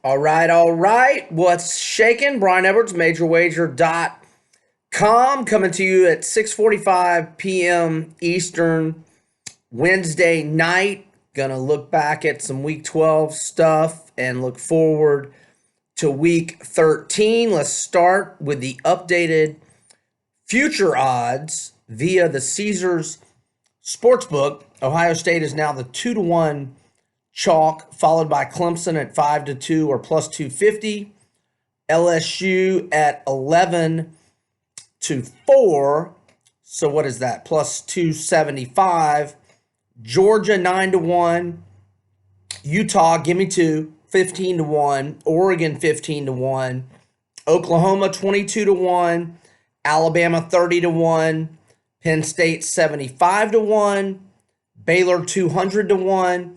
All right, all right. What's shaking? Brian Edwards, majorwager.com, coming to you at 6:45 p.m. Eastern, Wednesday night. Gonna look back at some Week 12 stuff and look forward to Week 13. Let's start with the updated future odds via the Caesars Sportsbook. Ohio State is now the 2-1 chalk, followed by Clemson at 5-2 or plus 250. LSU at 11-4. So what is that? Plus 275. Georgia 9-1. Utah, give me two, 15-1. Oregon 15-1. Oklahoma 22-1. Alabama 30-1. Penn State 75-1. Baylor 200-1.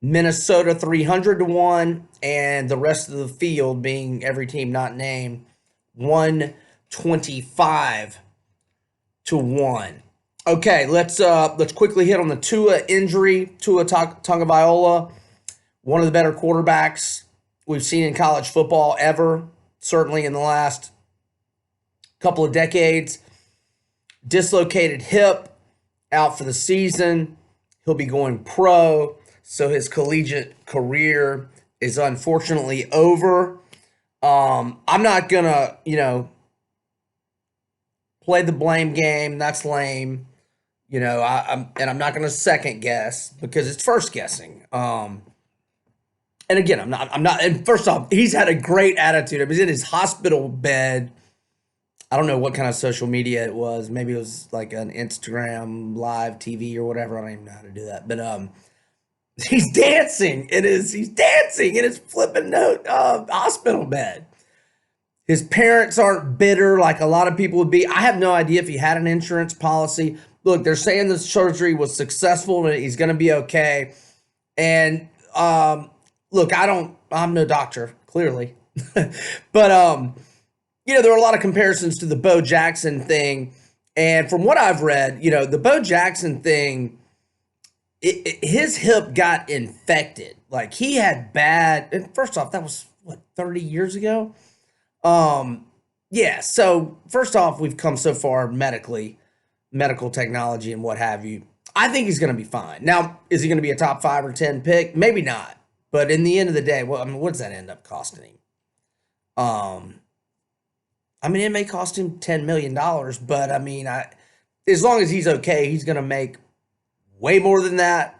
Minnesota 300-1, and the rest of the field, being every team not named, 125-1. Okay, let's quickly hit on the Tua injury. Tua Tagovailoa, one of the better quarterbacks we've seen in college football ever, certainly in the last couple of decades. Dislocated hip, out for the season. He'll be going pro. So his collegiate career is unfortunately over. I'm not going to, play the blame game. That's lame. I'm not going to second guess because it's first guessing. And again, I'm not, and first off, he's had a great attitude. He's in his hospital bed. I don't know what kind of social media it was. Maybe it was like an Instagram live TV or whatever. I don't even know how to do that. But, he's dancing in his flipping hospital bed. His parents aren't bitter like a lot of people would be. I have no idea if he had an insurance policy. Look, they're saying the surgery was successful and he's going to be okay. And look, I'm no doctor, clearly. But there are a lot of comparisons to the Bo Jackson thing. And from what I've read, the Bo Jackson thing, his hip got infected. Like he had bad. And first off, that was 30 years ago. Yeah. So first off, we've come so far medically, medical technology and what have you. I think he's going to be fine. Now, is he going to be a top 5 or 10 pick? Maybe not. But in the end of the day, what does that end up costing him? It may cost him $10 million, but as long as he's okay, he's going to make way more than that,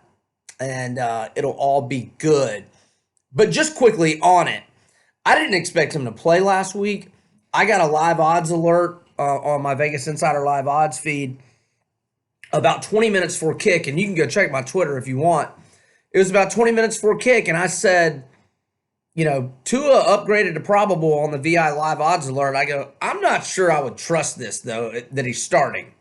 and it'll all be good. But just quickly on it, I didn't expect him to play last week. I got a live odds alert on my Vegas Insider live odds feed about 20 minutes before kick, and you can go check my Twitter if you want. It was about 20 minutes before kick, and I said, Tua upgraded to probable on the VI live odds alert. I go, I'm not sure I would trust this, though, that he's starting.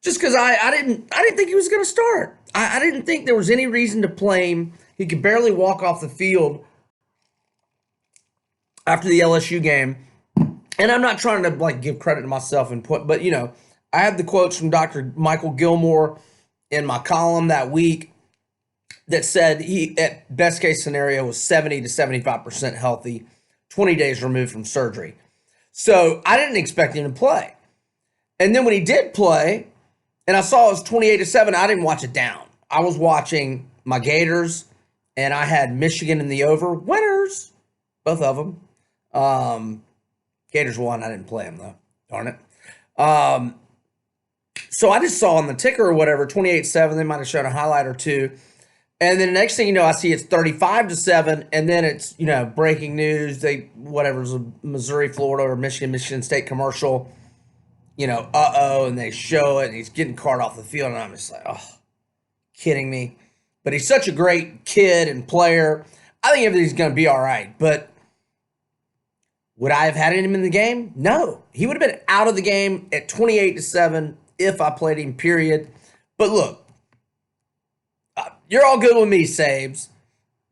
Just because I didn't think he was going to start. I didn't think there was any reason to play him. He could barely walk off the field after the LSU game. And I'm not trying to give credit to myself and but I have the quotes from Dr. Michael Gilmore in my column that week that said he, at best case scenario, was 70 to 75% healthy, 20 days removed from surgery. So I didn't expect him to play. And then when he did play, and I saw it was 28-7. I didn't watch it down. I was watching my Gators, and I had Michigan in the over. Winners, both of them. Gators won. I didn't play them, though. Darn it. So I just saw on the ticker or whatever, 28-7. They might have shown a highlight or two. And then the next thing you know, I see it's 35-7, and then it's, breaking news. Whatever's a Missouri, Florida, or Michigan State commercial. And they show it, and he's getting carted off the field, and I'm just like, oh, kidding me. But he's such a great kid and player. I think everything's going to be all right. But would I have had him in the game? No. He would have been out of the game at 28-7 if I played him, period. But look, you're all good with me, Sabes.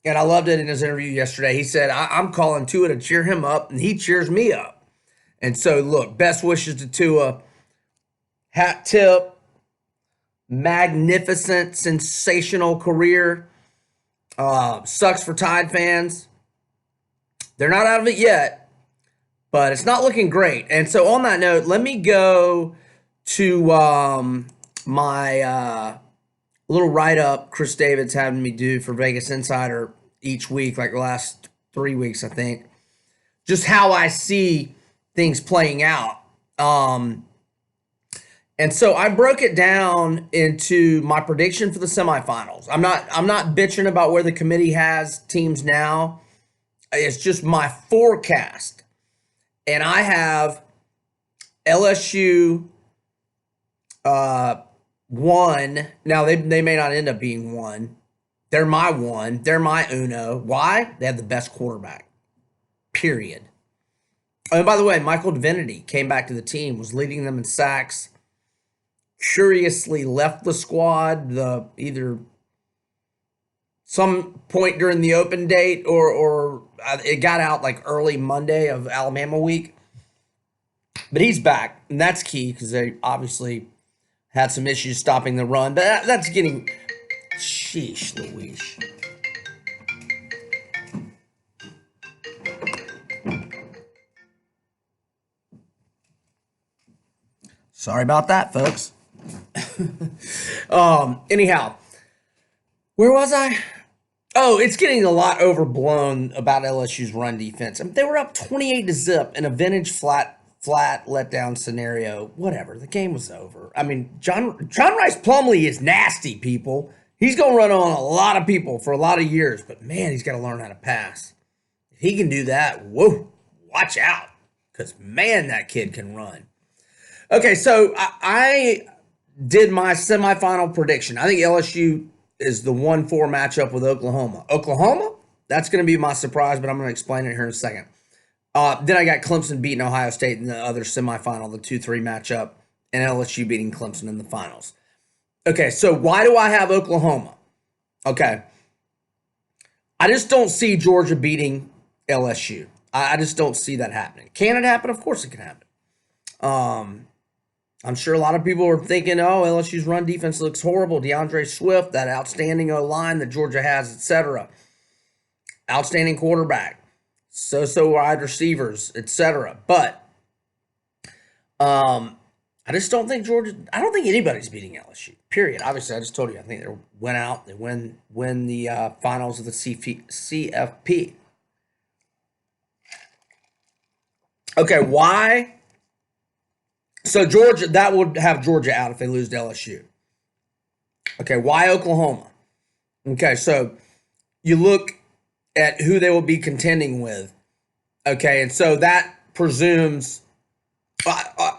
And I loved it in his interview yesterday. He said, I'm calling Tua to cheer him up, and he cheers me up. And so, look, best wishes to Tua. Hat tip. Magnificent, sensational career. Sucks for Tide fans. They're not out of it yet, but it's not looking great. And so on that note, let me go to my little write-up Chris David's having me do for Vegas Insider each week, like the last 3 weeks, I think. Just how I see things playing out. And so I broke it down into my prediction for the semifinals. I'm not bitching about where the committee has teams now. It's just my forecast. And I have LSU 1. Now they may not end up being 1. They're my 1. They're my uno. Why? They have the best quarterback. Period. Oh, and by the way, Michael Divinity came back to the team, was leading them in sacks. Curiously left the squad either some point during the open date or it got out like early Monday of Alabama week. But he's back, and that's key because they obviously had some issues stopping the run. But that's getting... Sheesh Louise. Sorry about that, folks. Anyhow, where was I? Oh, it's getting a lot overblown about LSU's run defense. I mean, they were up 28-0 in a vintage flat letdown scenario. Whatever, the game was over. I mean, John Rice Plumlee is nasty, people. He's going to run on a lot of people for a lot of years, but man, he's got to learn how to pass. If he can do that, whoa, watch out, because man, that kid can run. Okay, so I did my semifinal prediction. I think LSU is the 1-4 matchup with Oklahoma. Oklahoma, that's going to be my surprise, but I'm going to explain it here in a second. Then I got Clemson beating Ohio State in the other semifinal, the 2-3 matchup, and LSU beating Clemson in the finals. Okay, so why do I have Oklahoma? Okay, I just don't see Georgia beating LSU. I just don't see that happening. Can it happen? Of course it can happen. I'm sure a lot of people are thinking, oh, LSU's run defense looks horrible. DeAndre Swift, that outstanding O-line that Georgia has, etc. Outstanding quarterback. So wide receivers, etc. But I just don't think I don't think anybody's beating LSU, period. Obviously, I just told you, I think they went out, they win the finals of the CFP. Okay, why? So Georgia, that would have Georgia out if they lose to LSU. Okay, why Oklahoma? Okay, so you look at who they will be contending with. Okay, and so that presumes,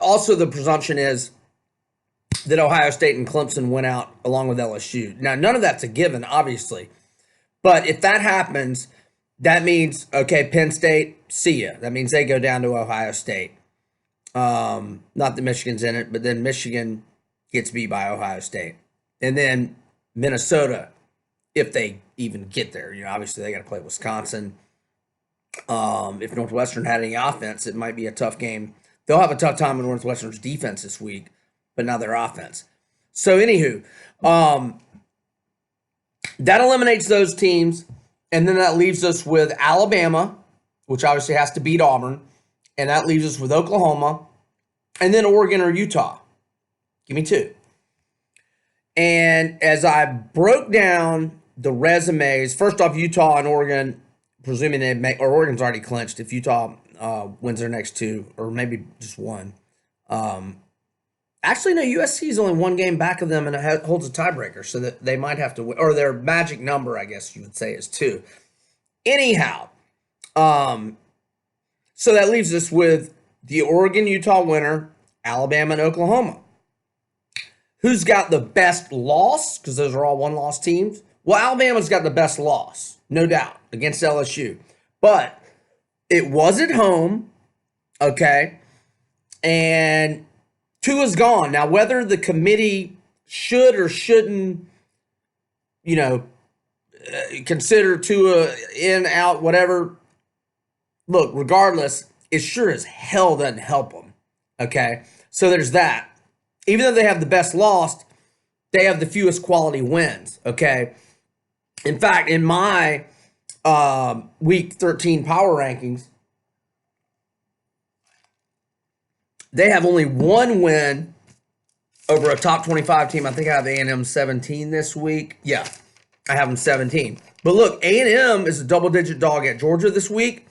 also the presumption is that Ohio State and Clemson went out along with LSU. Now, none of that's a given, obviously. But if that happens, that means, okay, Penn State, see ya. That means they go down to Ohio State. Not that Michigan's in it, but then Michigan gets beat by Ohio State. And then Minnesota, if they even get there. You know, obviously they got to play Wisconsin. If Northwestern had any offense, it might be a tough game. They'll have a tough time with Northwestern's defense this week, but now their offense. So anywho, that eliminates those teams, and then that leaves us with Alabama, which obviously has to beat Auburn, and that leaves us with Oklahoma, and then Oregon or Utah. Give me 2. And as I broke down the resumes, first off, Utah and Oregon, presuming they make, or Oregon's already clinched if Utah wins their next 2, or maybe just 1. Actually, no, USC is only 1 game back of them and it holds a tiebreaker, so that they might have to win, or their magic number, I guess you would say, is 2. Anyhow, so that leaves us with the Oregon-Utah winner, Alabama and Oklahoma. Who's got the best loss? Because those are all one-loss teams. Well, Alabama's got the best loss, no doubt, against LSU. But it was at home, okay? And Tua's gone. Now, whether the committee should or shouldn't, consider Tua in, out, whatever. Look, regardless, it sure as hell doesn't help them, okay? So there's that. Even though they have the best loss, they have the fewest quality wins, okay? In fact, in my Week 13 power rankings, they have only one win over a top 25 team. I think I have A&M 17 this week. Yeah, I have them 17. But look, A&M is a double-digit dog at Georgia this week.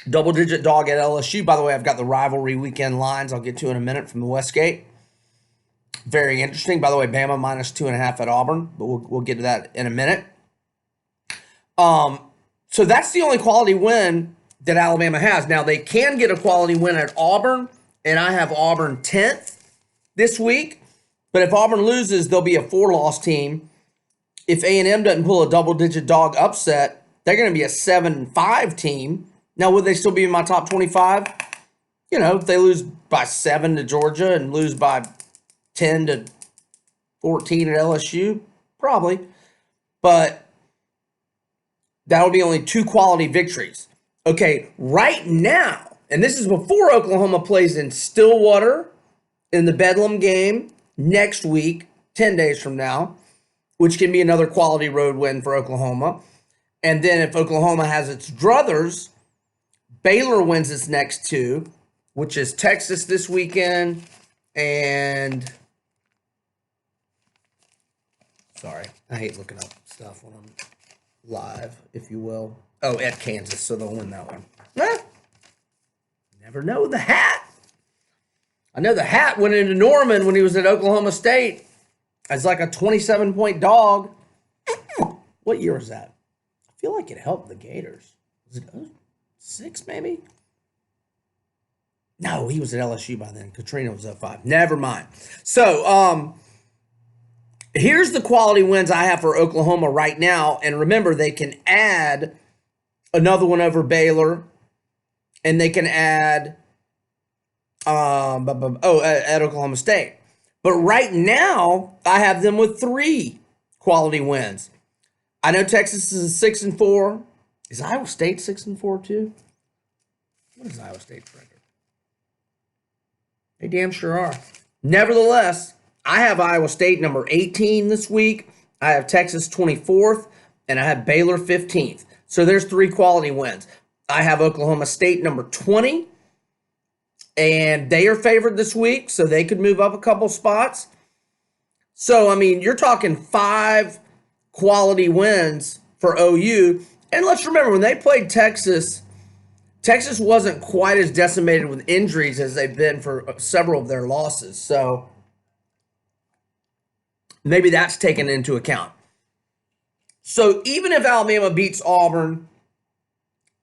Double-digit dog at LSU. By the way, I've got the rivalry weekend lines I'll get to in a minute from the Westgate. Very interesting. By the way, Bama minus 2.5 at Auburn, but we'll get to that in a minute. So that's the only quality win that Alabama has. Now, they can get a quality win at Auburn, and I have Auburn 10th this week. But if Auburn loses, they'll be a 4-loss team. If A&M doesn't pull a double-digit dog upset, they're going to be a 7-5 team. Now, would they still be in my top 25? You know, if they lose by 7 to Georgia and lose by 10 to 14 at LSU, probably. But that'll be only 2 quality victories. Okay, right now, and this is before Oklahoma plays in Stillwater in the Bedlam game next week, 10 days from now, which can be another quality road win for Oklahoma. And then if Oklahoma has its druthers, Baylor wins its next 2, which is Texas this weekend and... Sorry, I hate looking up stuff when I'm live, if you will. Oh, at Kansas, so they'll win that one. Never know the hat. I know the hat went into Norman when he was at Oklahoma State as like a 27-point dog. What year was that? I feel like it helped the Gators. Was it 06 maybe? No, he was at LSU by then. Katrina was 05. Never mind. So, here's the quality wins I have for Oklahoma right now. And remember, they can add another one over Baylor. And they can add at Oklahoma State. But right now, I have them with 3 quality wins. I know Texas is 6-4. Is Iowa State 6-4 too? What is Iowa State's record? They damn sure are. Nevertheless, I have Iowa State number 18 this week. I have Texas 24th, and I have Baylor 15th. So there's 3 quality wins. I have Oklahoma State number 20, and they are favored this week, so they could move up a couple spots. So, I mean, you're talking 5 quality wins for OU. And let's remember, when they played Texas, Texas wasn't quite as decimated with injuries as they've been for several of their losses. So maybe that's taken into account. So even if Alabama beats Auburn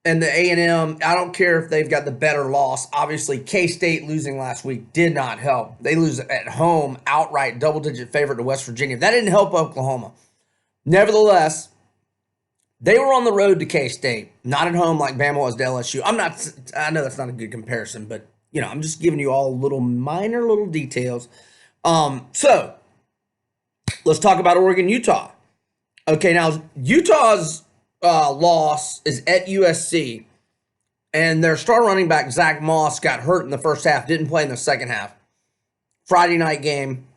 and the A&M, I don't care if they've got the better loss. Obviously, K-State losing last week did not help. They lose at home, outright, double-digit favorite to West Virginia. That didn't help Oklahoma. Nevertheless, they were on the road to K-State, not at home like Bama was to LSU. I know that's not a good comparison, but, you know, I'm just giving you all minor little details. So, let's talk about Oregon-Utah. Okay, now, Utah's loss is at USC, and their star running back, Zach Moss, got hurt in the first half, didn't play in the second half. Friday night game,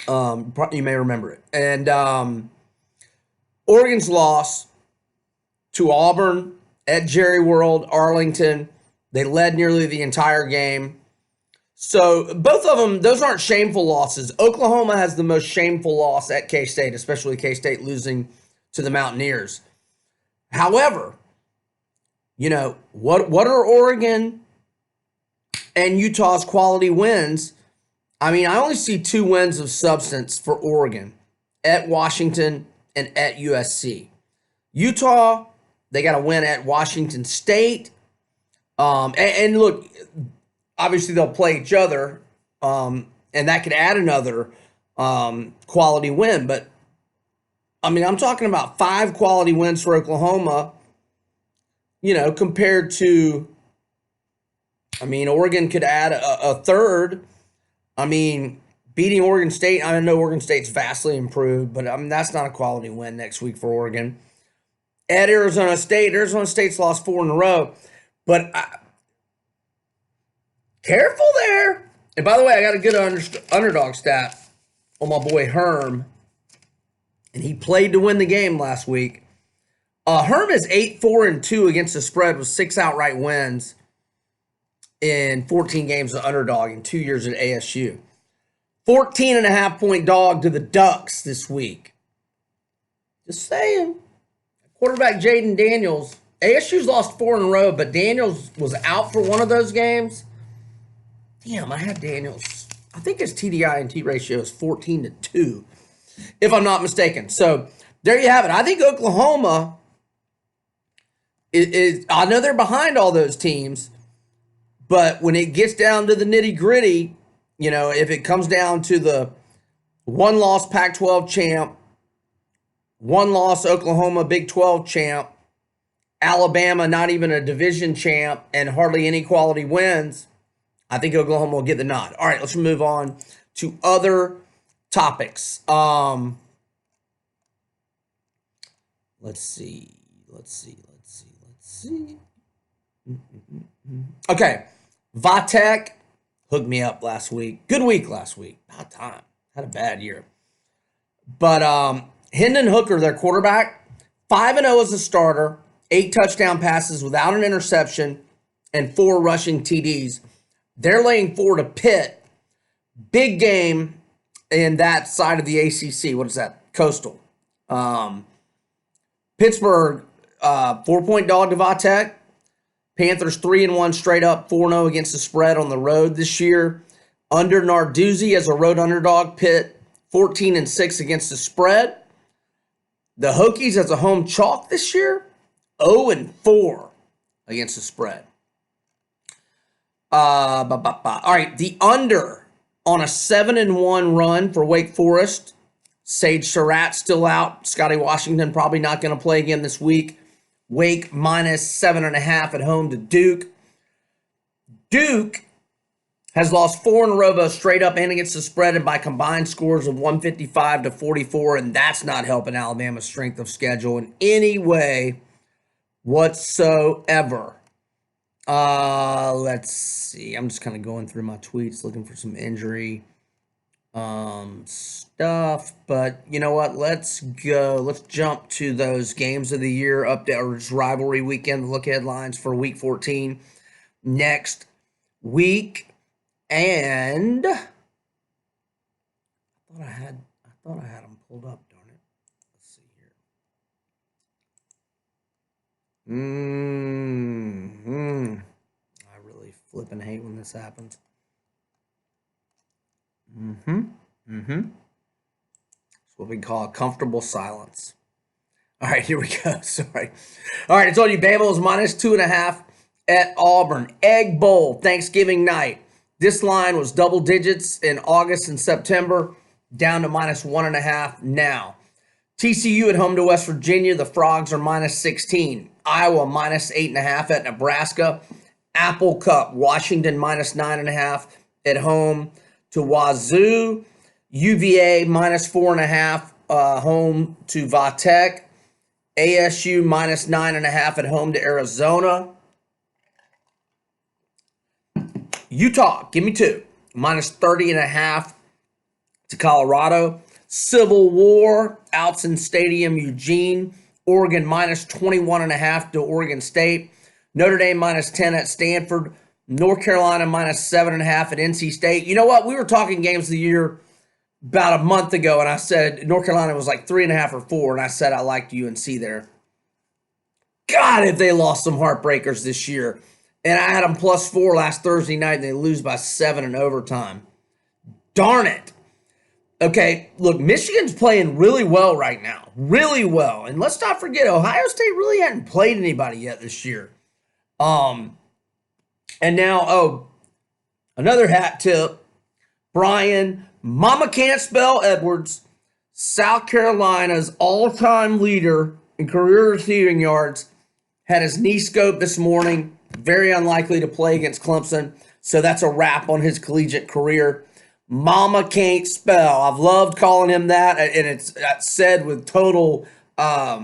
you may remember it. And Oregon's loss to Auburn at Jerry World, Arlington, they led nearly the entire game. So both of them, those aren't shameful losses. Oklahoma has the most shameful loss at K-State, especially K-State losing to the Mountaineers. However, you know, what are Oregon and Utah's quality wins? I mean, I only see 2 wins of substance for Oregon, at Washington and at USC. Utah, they got to win at Washington State. And look, obviously they'll play each other, and that could add another quality win. But, I mean, I'm talking about 5 quality wins for Oklahoma, you know, compared to, I mean, Oregon could add a third. I mean, beating Oregon State, I know Oregon State's vastly improved, but I mean, that's not a quality win next week for Oregon. At Arizona State's lost 4 in a row. But careful there. And by the way, I got a good underdog stat on my boy Herm. And he played to win the game last week. Herm is 8-4-2 against the spread with 6 outright wins in 14 games of underdog in 2 years at ASU. 14.5-point dog to the Ducks this week. Just saying. Quarterback Jaden Daniels. ASU's lost 4 in a row, but Daniels was out for one of those games. Damn, I had Daniels. I think his TDI-INT ratio is 14-2, if I'm not mistaken. So there you have it. I think Oklahoma is I know they're behind all those teams, but when it gets down to the nitty-gritty, you know, if it comes down to the one-loss Pac-12 champ, one-loss Oklahoma Big 12 champ, Alabama not even a division champ, and hardly any quality wins, I think Oklahoma will get the nod. All right, let's move on to other topics. Let's see. Okay, Vatek hooked me up last week. Good week last week. About time. Had a bad year. But Hendon Hooker, their quarterback, 5-0 as a starter, 8 touchdown passes without an interception, and 4 rushing TDs. They're laying 4 to Pitt. Big game in that side of the ACC. What is that? Coastal. Pittsburgh, 4-point dog to Vatek. Panthers 3-1 straight up, 4-0 against the spread on the road this year. Under Narduzzi as a road underdog. Pitt 14-6 against the spread. The Hokies as a home chalk this year, 0-4 against the spread. All right, the under on a 7-1 run for Wake Forest. Sage Surratt still out. Scotty Washington probably not going to play again this week. Wake minus 7.5 at home to Duke. Duke has lost 4 in a row, both straight up and against the spread, and by combined scores of 155-44, and that's not helping Alabama's strength of schedule in any way whatsoever. Let's see. I'm just kind of going through my tweets, looking for some injury stuff. But you know what? Let's go. Let's jump to those games of the year update, or just rivalry weekend. Look headlines for Week 14 next week. And I thought I had them pulled up, darn it. Let's see here. I really flipping hate when this happens. It's what we call a comfortable silence. All right, here we go. Sorry. All right, I told you Bama was minus 2.5 at Auburn. Egg Bowl, Thanksgiving night. This line was double digits in August and September, down to minus 1.5 now. TCU at home to West Virginia. The Frogs are minus 16. Iowa minus 8.5 at Nebraska. Apple Cup, Washington minus 9.5 at home to Wazoo. UVA minus 4.5 home to Vatek. ASU minus 9.5 at home to Arizona. Utah, give me 2. Minus 30.5 to Colorado. Civil War, Outson Stadium, Eugene. Oregon minus 21.5 to Oregon State. Notre Dame minus 10 at Stanford. North Carolina minus 7.5 at NC State. You know what? We were talking games of the year about a month ago, and I said North Carolina was like 3.5 or 4, and I said I liked UNC there. God, if they lost some heartbreakers this year. And I had them plus 4 last Thursday night, and they lose by 7 in overtime. Darn it. Okay, look, Michigan's playing really well right now. Really well. And let's not forget, Ohio State really hadn't played anybody yet this year. And now, another hat tip. Brian, Mama Can't Spell Edwards, South Carolina's all-time leader in career receiving yards, had his knee scoped this morning. Very unlikely to play against Clemson. So that's a wrap on his collegiate career. Mama Can't Spell. I've loved calling him that, and it's said with total positive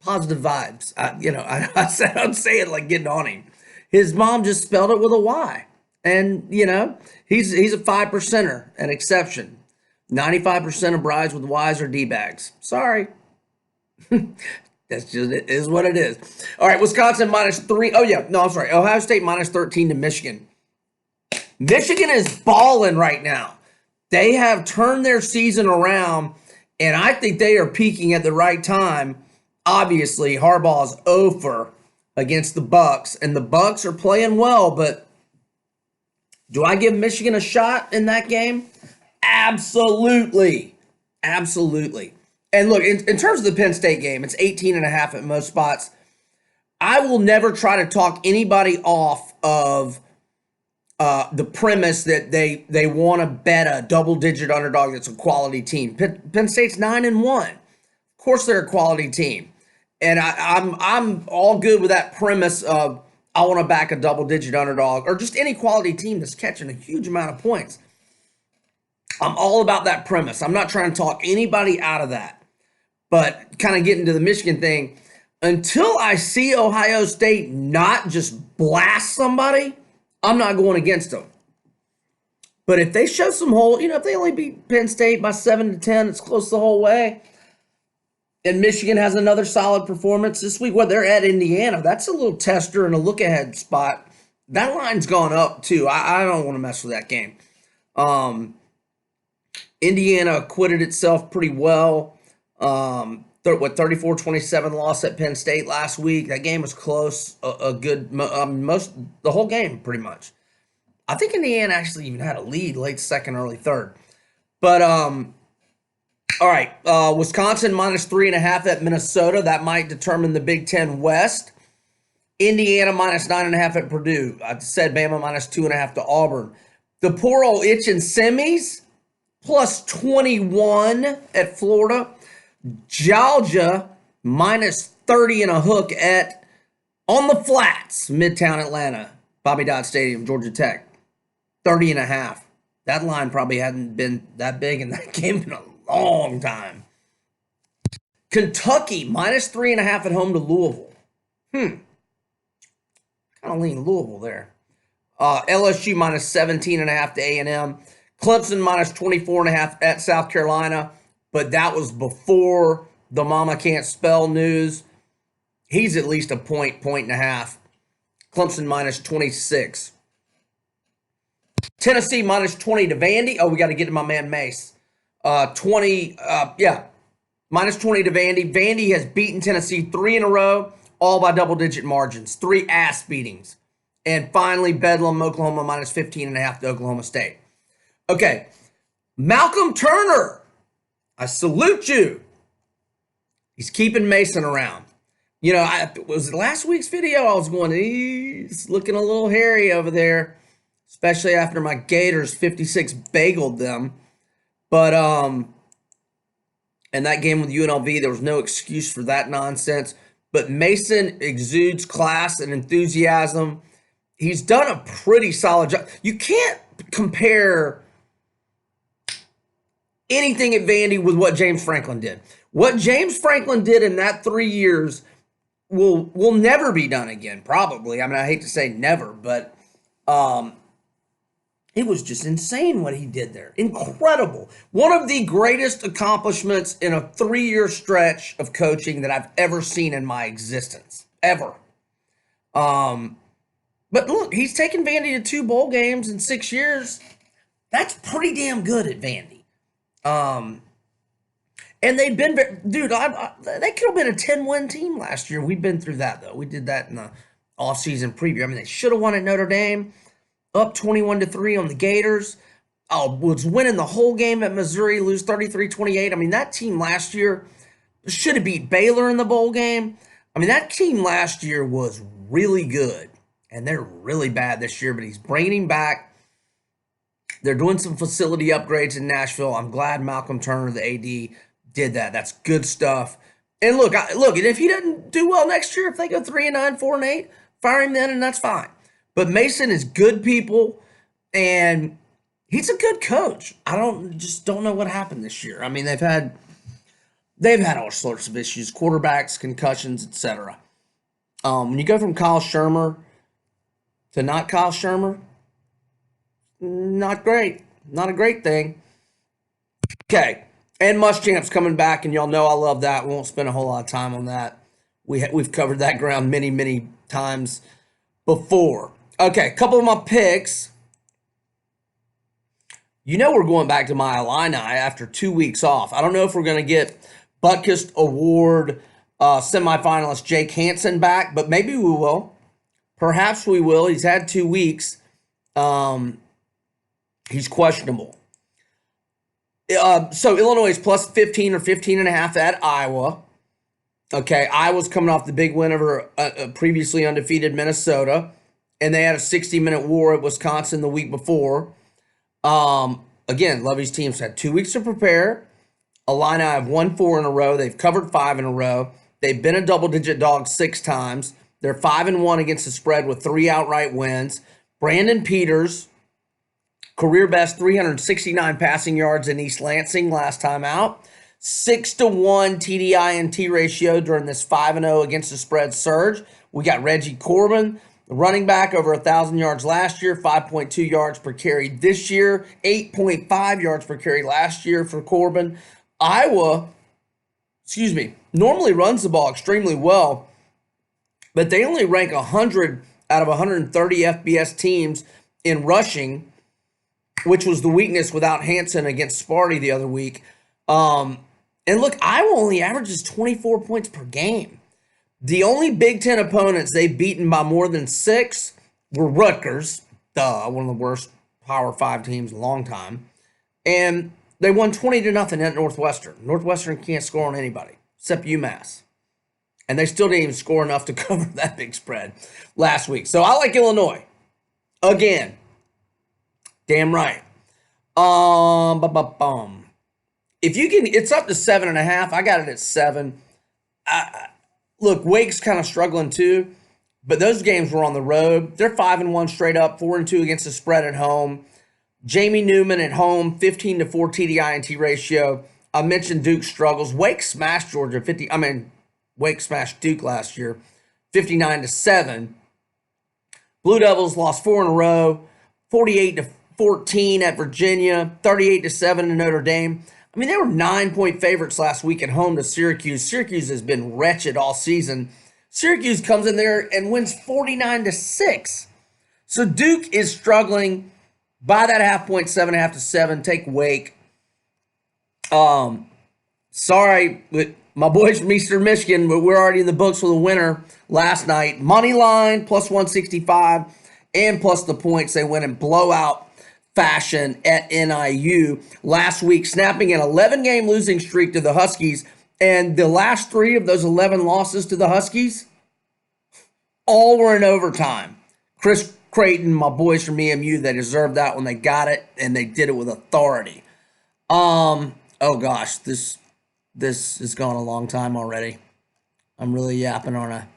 vibes. I'm saying like getting on him. His mom just spelled it with a Y. And, he's a 5%er, an exception. 95% of brides with wives are D-bags. Sorry. That's just, it is what it is. All right, Wisconsin -3. Oh, yeah. No, I'm sorry. Ohio State -13 to Michigan. Michigan is balling right now. They have turned their season around, and I think they are peaking at the right time. Obviously, Harbaugh's over against the Bucks, and the Bucks are playing well, but do I give Michigan a shot in that game? Absolutely. Absolutely. And look, in terms of the Penn State game, it's 18.5 at most spots. I will never try to talk anybody off of the premise that they want to bet a double-digit underdog that's a quality team. Penn State's 9-1. Of course, they're a quality team, and I'm all good with that premise of I want to back a double-digit underdog or just any quality team that's catching a huge amount of points. I'm all about that premise. I'm not trying to talk anybody out of that, but kind of getting to the Michigan thing. Until I see Ohio State not just blast somebody, I'm not going against them. But if they show some hole, if they only beat Penn State by 7-10, it's close the whole way. And Michigan has another solid performance this week. They're at Indiana. That's a little tester and a look-ahead spot. That line's gone up, too. I don't want to mess with that game. Indiana acquitted itself pretty well. 34-27 loss at Penn State last week. That game was close. The whole game, pretty much. I think Indiana actually even had a lead late second, early third. But, all right, Wisconsin -3.5 at Minnesota. That might determine the Big Ten West. Indiana -9.5 at Purdue. I said Bama -2.5 to Auburn. The poor old itch and semis +21 at Florida. Georgia -30 and a hook on the flats, Midtown Atlanta, Bobby Dodd Stadium, Georgia Tech, 30.5. That line probably hadn't been that big in that game in a long time. Kentucky -3.5 at home to Louisville. Kind of lean Louisville there. LSU -17.5 to A&M. Clemson -24.5 at South Carolina, but that was before the mama can't spell news. He's at least a point and a half. Clemson -26. Tennessee -20 to Vandy. Oh, we got to get to my man Mace. -20 to Vandy. Vandy has beaten Tennessee 3 in a row, all by double-digit margins. 3 ass beatings. And finally, Bedlam, Oklahoma -15.5 to Oklahoma State. Okay, Malcolm Turner, I salute you. He's keeping Mason around. Was it last week's video? I was going, he's looking a little hairy over there, especially after my Gators 56 bageled them. But, in that game with UNLV, there was no excuse for that nonsense. But Mason exudes class and enthusiasm. He's done a pretty solid job. You can't compare anything at Vandy with what James Franklin did. What James Franklin did in that 3 years will never be done again, probably. I mean, I hate to say never, but it was just insane what he did there. Incredible. One of the greatest accomplishments in a 3-year stretch of coaching that I've ever seen in my existence. Ever. But look, he's taken Vandy to 2 bowl games in 6 years. That's pretty damn good at Vandy. And they've been, dude, they could have been a 10-win team last year. We've been through that, though. We did that in the offseason preview. I mean, they should have won at Notre Dame, up 21-3 on the Gators. Was winning the whole game at Missouri, lose 33-28. I mean, that team last year should have beat Baylor in the bowl game. I mean, that team last year was really good, and they're really bad this year, but he's bringing him back. They're doing some facility upgrades in Nashville. I'm glad Malcolm Turner, the AD, did that. That's good stuff. And look, and if he doesn't do well next year, if they go 3-9, 4-8, fire him then, and that's fine. But Mason is good people, and he's a good coach. I don't know what happened this year. I mean, they've had all sorts of issues, quarterbacks, concussions, etc. When you go from Kyle Shermer to not Kyle Shermer, not great. Not a great thing. Okay, and Muschamp's coming back, and y'all know I love that. We won't spend a whole lot of time on that. We've covered that ground many, many times before. Okay, a couple of my picks. You know we're going back to my Illini after 2 weeks off. I don't know if we're going to get Butkus Award semifinalist Jake Hansen back, but maybe we will. Perhaps we will. He's had 2 weeks. He's questionable. So Illinois is plus 15 or 15.5 at Iowa. Okay, Iowa's coming off the big win over previously undefeated Minnesota, and they had a 60-minute war at Wisconsin the week before. Again, Lovey's team's had 2 weeks to prepare. Illini have won 4 in a row. They've covered 5 in a row. They've been a double-digit dog 6 times. They're 5-1 against the spread with 3 outright wins. Brandon Peters, career best 369 passing yards in East Lansing last time out. 6-1 TDI-NT ratio during this 5-0 against the spread surge. We got Reggie Corbin, the running back, over 1,000 yards last year, 5.2 yards per carry this year, 8.5 yards per carry last year for Corbin. Iowa, normally runs the ball extremely well, but they only rank 100 out of 130 FBS teams in rushing, which was the weakness without Hansen against Sparty the other week. And look, Iowa only averages 24 points per game. The only Big Ten opponents they've beaten by more than 6 were Rutgers, one of the worst Power 5 teams in a long time. And they won 20-0 at Northwestern. Northwestern can't score on anybody except UMass. And they still didn't even score enough to cover that big spread last week. So I like Illinois. Again. Damn right. If you can, it's up to 7.5. I got it at 7. Look, Wake's kind of struggling too, but those games were on the road. They're 5-1 straight up, 4-2 against the spread at home. Jamie Newman at home, 15-4 TDI-NT ratio. I mentioned Duke's struggles. Wake smashed Georgia Wake smashed Duke last year, 59-7. Blue Devils lost 4 in a row, 48-14 at Virginia, 38-7 to Notre Dame. I mean, they were 9-point favorites last week at home to Syracuse. Syracuse has been wretched all season. Syracuse comes in there and wins 49-6. So Duke is struggling. Buy that half point, 7.5 to 7. Take Wake. Sorry, but my boys from Eastern Michigan, but we're already in the books with a winner last night. Money line, plus 165, and plus the points. They went in blowout fashion at NIU last week, snapping an 11-game losing streak to the Huskies. And the last 3 of those 11 losses to the Huskies, all were in overtime. Chris Creighton, my boys from EMU, they deserved that when they got it, and they did it with authority. Oh gosh, this has gone a long time already. I'm really yapping, aren't I?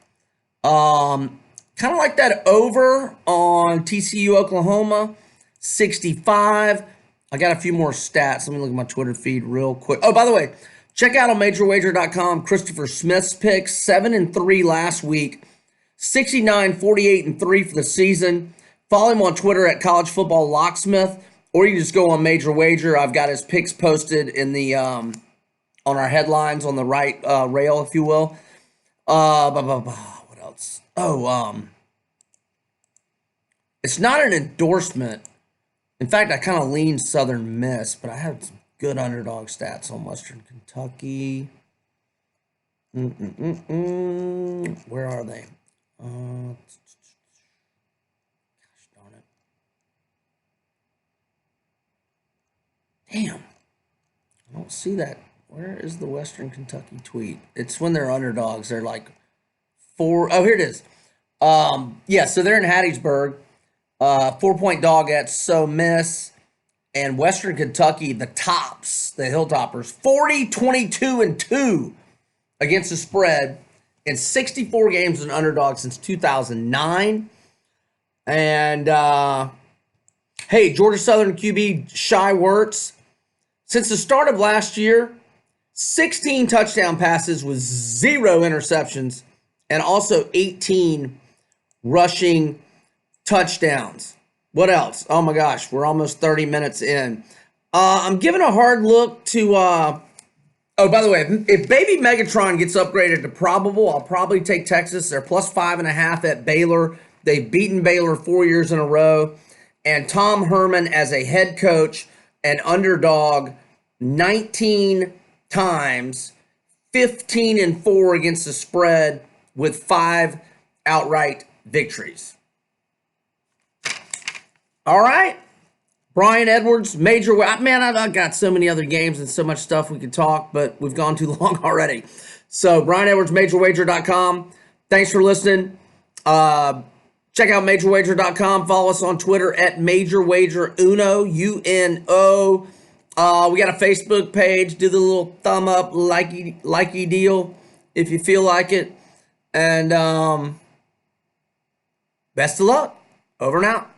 Kind of like that over on TCU Oklahoma, 65. I got a few more stats. Let me look at my Twitter feed real quick. Oh, by the way, check out on MajorWager.com Christopher Smith's picks, 7-3 last week, 69, 48-3 for the season. Follow him on Twitter at College Football Locksmith, or you can just go on Major Wager. I've got his picks posted in the on our headlines on the right rail, if you will. What else? It's not an endorsement. In fact, I kind of lean Southern Miss, but I have some good underdog stats on Western Kentucky. Where are they? Gosh darn it. Damn. I don't see that. Where is the Western Kentucky tweet? It's when they're underdogs. They're like 4. Oh, here it is. Yeah, so they're in Hattiesburg. 4-point dog at So Miss. And Western Kentucky, the tops, the Hilltoppers, 40-22-2 against the spread in 64 games as an underdog since 2009. And, hey, Georgia Southern QB Shai Werts, since the start of last year, 16 touchdown passes with 0 interceptions and also 18 rushing touchdowns. What else? Oh my gosh, we're almost 30 minutes in. I'm giving a hard look to. Oh, by the way, if Baby Megatron gets upgraded to probable, I'll probably take Texas. They're plus 5.5 at Baylor. They've beaten Baylor 4 years in a row. And Tom Herman as a head coach, an underdog 19 times, 15-4 against the spread with 5 outright victories. All right. Brian Edwards, major way. Man, I've got so many other games and so much stuff we could talk, but we've gone too long already. So, Brian Edwards, majorwager.com. Thanks for listening. Check out majorwager.com. Follow us on Twitter at majorwageruno, U-N-O. We got a Facebook page. Do the little thumb up, likey deal if you feel like it. And best of luck. Over and out.